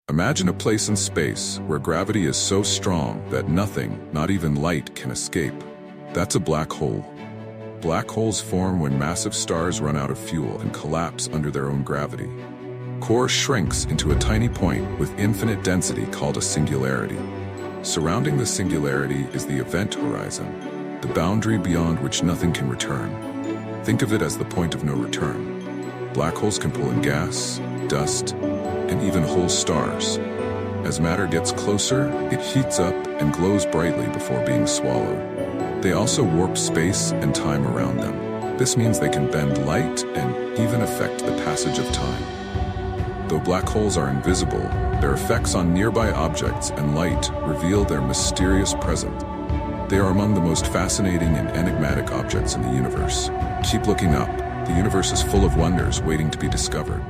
Imagine a place in space where gravity is so strong that nothing, not even light, can escape. That's a black hole. Black holes form when massive stars run out of fuel and collapse under their own gravity. Core shrinks into a tiny point with infinite density called a singularity. Surrounding the singularity is the event horizon, the boundary beyond which nothing can return. Think of it as the point of no return. Black holes can pull in gas, dust, and even whole stars. As matter gets closer, it heats up and glows brightly before being swallowed. They also warp space and time around them. This means they can bend light and even affect the passage of time. Though black holes are invisible, their effects on nearby objects and light reveal their mysterious presence. They are among the most fascinating and enigmatic objects in the universe. Keep looking up. The universe is full of wonders waiting to be discovered.